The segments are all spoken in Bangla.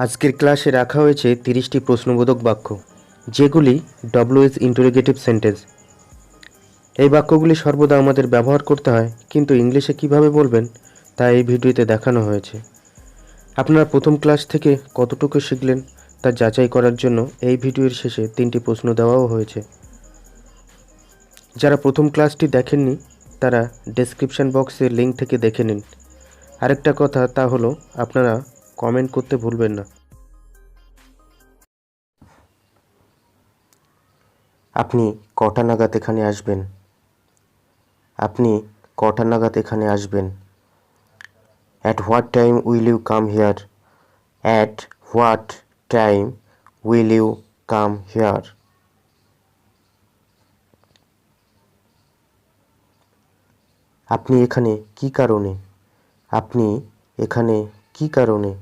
আজকের ক্লাসে রাখা হয়েছে 30টি প্রশ্নবোধক বাক্য, যেগুলি ডব্লিউএস ইন্টারোগেটিভ সেন্টেন্স। এই বাক্যগুলি সর্বদা আমাদের ব্যবহার করতে হয়, কিন্তু ইংলিশে কিভাবে বলবেন তা এই ভিডিওতে দেখানো হয়েছে। আপনারা প্রথম ক্লাস থেকে কতটুকু শিখলেন তা যাচাই করার জন্য এই ভিডিওর শেষে 3টি প্রশ্ন দেওয়াও হয়েছে। যারা প্রথম ক্লাসটি দেখেননি তারা ডেসক্রিপশন বক্সের লিঙ্ক থেকে দেখে নিন। আরেকটা কথা, তা হলো আপনারা কমেন্ট করতে ভুলবেন না। আপনি কটা নাগাদ এখানে আসবেন? আপনি কটা নাগাদ এখানে আসবেন? At what time will you come here? At what time will you come here? আপনি এখানে কী কারণে? আপনি এখানে কী কারণে?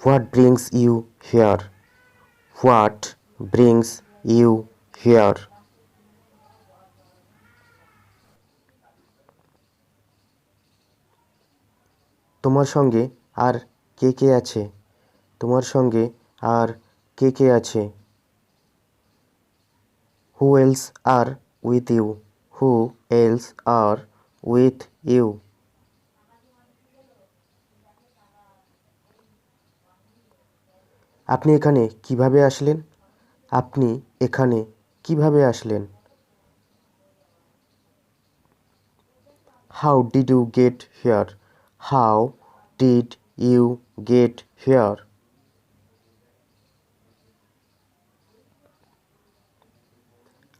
What brings you here? What brings you here? তোমার সঙ্গে আর কে কে আছে? তোমার সঙ্গে আর কে কে আছে? Who else are with you? Who else are with you? আপনি এখানে কিভাবে আসলেন? আপনি এখানে কিভাবে আসলেন? How did you get here? How did you get here?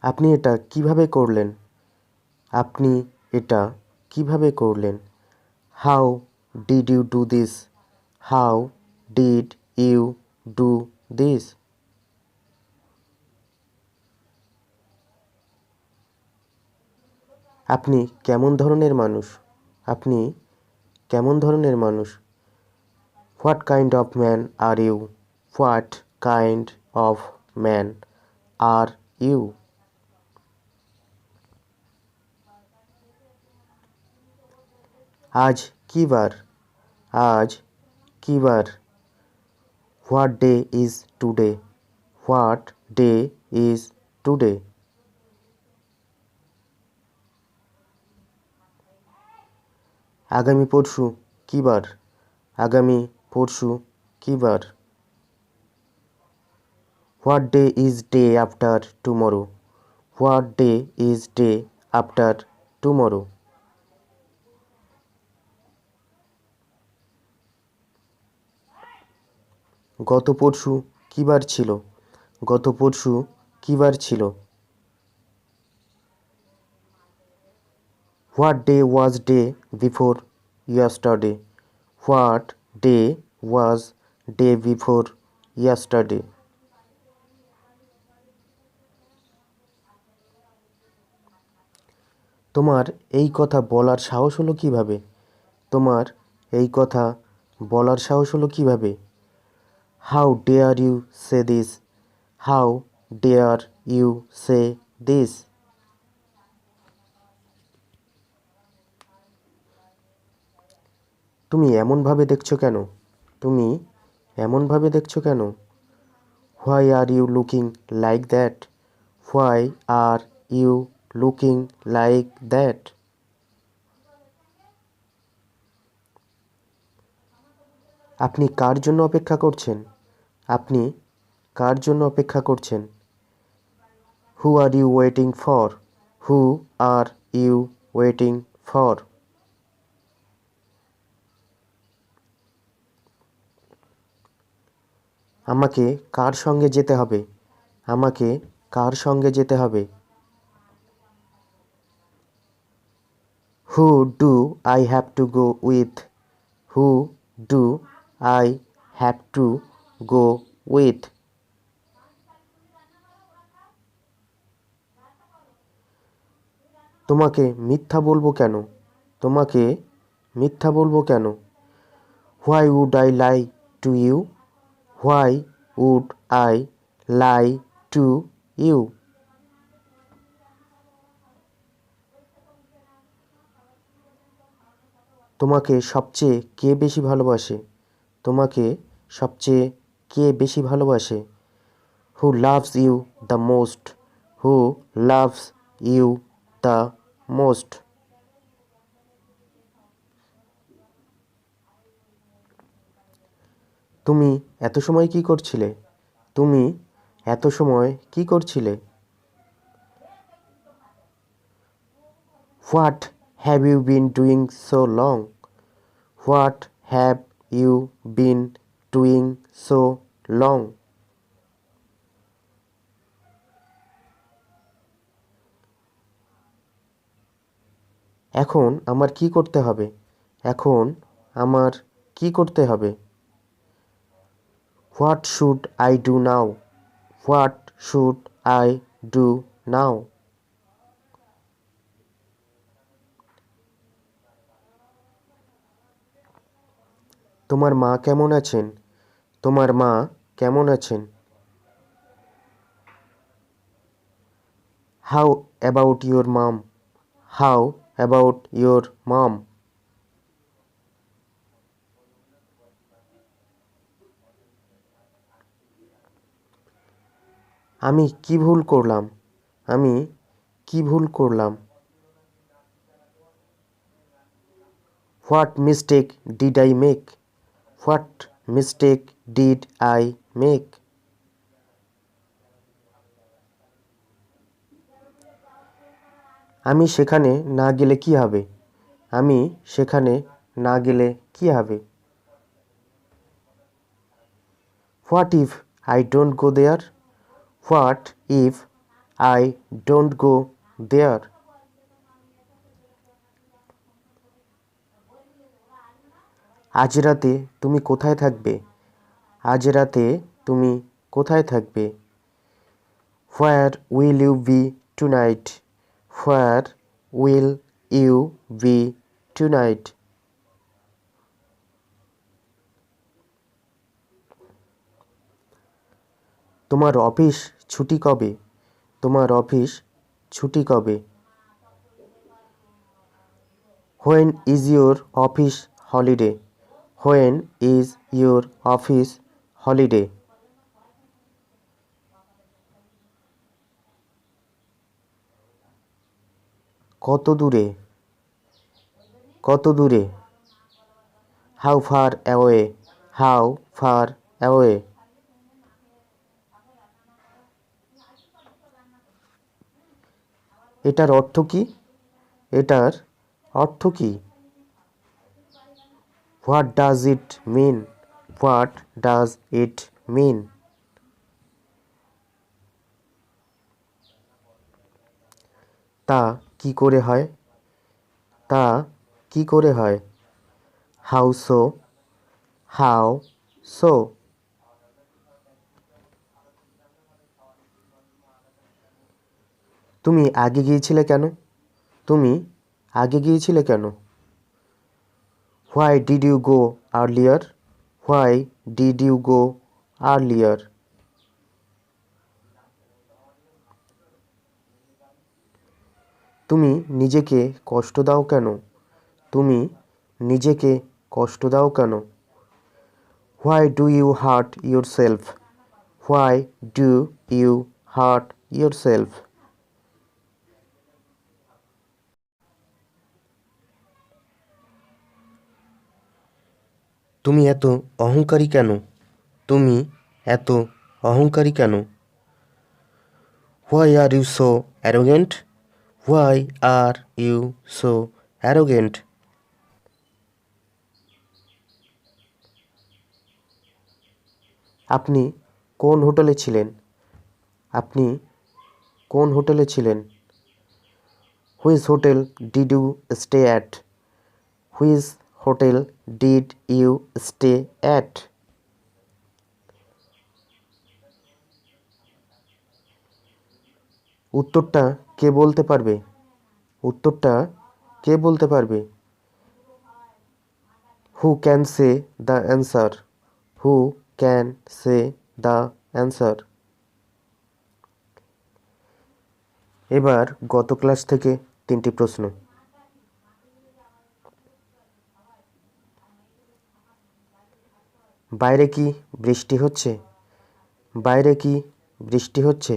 আপনি এটা কিভাবে করলেন? আপনি এটা কিভাবে করলেন? How did you do this? How did you do this? আপনি কেমন ধরনের মানুষ? আপনি কেমন ধরনের মানুষ? What kind of man are you? What kind of man are you? আজ কি বার? আজ কি বার? What day is today? What day is today? আগামী পরশু কি বার? আগামী পরশু কি বার? What day is day after tomorrow? What day is day after tomorrow? গত পরশু কী বার ছিল? গত পরশু কী বার ছিল? What day was day before yesterday? What day was day before yesterday? তোমার এই কথা বলার সাহস হলো কিভাবে? তোমার এই কথা বলার সাহস হলো কিভাবে? How dare you say this? How dare you say this? তুমি এমনভাবে দেখছো কেন? তুমি এমনভাবে দেখছো কেন? Why are you looking like that? Why are you looking like that? আপনি কার জন্য অপেক্ষা করছেন? আপনি কার জন্য অপেক্ষা করছেন? Who are you waiting for? Who are you waiting for? আমাকে কার সঙ্গে যেতে হবে? আমাকে কার সঙ্গে যেতে হবে? Who do I have to go with? Who do I have to go with? তোমাকে মিথ্যা বলবো কেন? তোমাকে মিথ্যা বলবো কেন? Why would I lie to you? Why would I lie to you? তোমাকে সবচেয়ে কে বেশি ভালোবাসে? তোমাকে সবচেয়ে কে বেশি ভালোবাসে? Who loves you the most? Who loves you the most? তুমি এত সময় কি করছিলে? তুমি এত সময় কি করছিলে? What have you been doing so long? What have you been doing so long? এখন আমার কি করতে হবে? এখন আমার কি করতে হবে? What should I do now? What should I do now? তোমার মা কেমন আছেন? তোমার মা কেমন আছেন? How about your mom? How about your mom? আমি কি ভুল করলাম? আমি কি ভুল করলাম? What mistake did I make? What mistake did I make? আমি সেখানে না গেলে কি হবে? আমি সেখানে না গেলে কি হবে? What if I don't go there? What if I don't go there? আজ রাতে তুমি কোথায় থাকবে? আজ রাতে তুমি কোথায় থাকবে? Where will you be tonight? Where will you be tonight? তোমার অফিস ছুটি কবে? তোমার অফিস ছুটি কবে? When is your office holiday? When is your office holiday? কত দূরে? কত দূরে? How far away? How far away? এটার অর্থ কী? এটার অর্থ কী? What does it mean? What does it mean? তা কি করে হয়? তা কি করে হয়? How so? How so? তুমি আগে গিয়েছিলে কেন? তুমি আগে গিয়েছিলে কেন? Why did you go earlier? Why did you go earlier? তুমি নিজেকে কষ্ট দাও কেন? তুমি নিজেকে কষ্ট দাও কেন? Why do you hurt yourself? Why do you hurt yourself? তুমি এত অহংকারী কেন? তুমি এত অহংকারী কেন? Why are you so arrogant? Why are you so arrogant? আপনি কোন হোটেলে ছিলেন? আপনি কোন হোটেলে ছিলেন? Which hotel did you stay at? Which hotel did you stay at? উত্তরটা কে বলতে পারবে? উত্তরটা কে বলতে পারবে? Who can say the answer? Who can say the answer? এবার গত ক্লাস থেকে 3টি প্রশ্ন। বাইরে কি বৃষ্টি হচ্ছে? বাইরে কি বৃষ্টি হচ্ছে?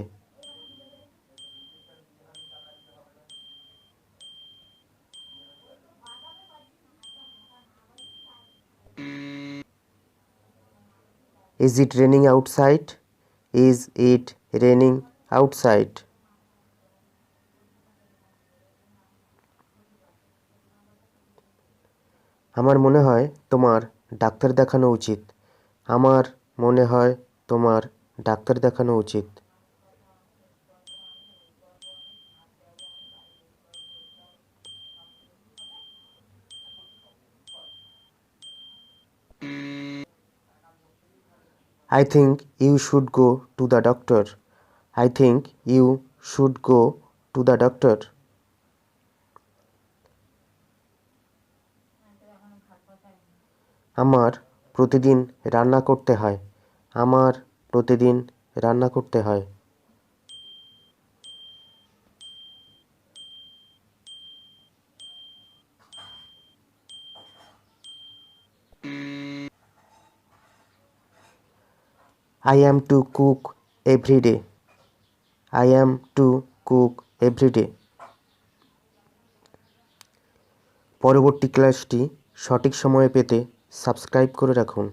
Is it raining outside? Is it raining outside? আমার মনে হয় তোমার ডাক্তার দেখানো উচিত। আমার মনে হয় তোমার ডাক্তার দেখানো উচিত। I think you should go to the doctor. I think you should go to the doctor. আমার প্রতিদিন রান্না করতে হয়। আমার প্রতিদিন রান্না করতে হয়। I am to cook every day. I am to cook every day. পরবর্তী ক্লাসটি সঠিক সময়ে পেতে সাবস্ক্রাইব করে রাখুন।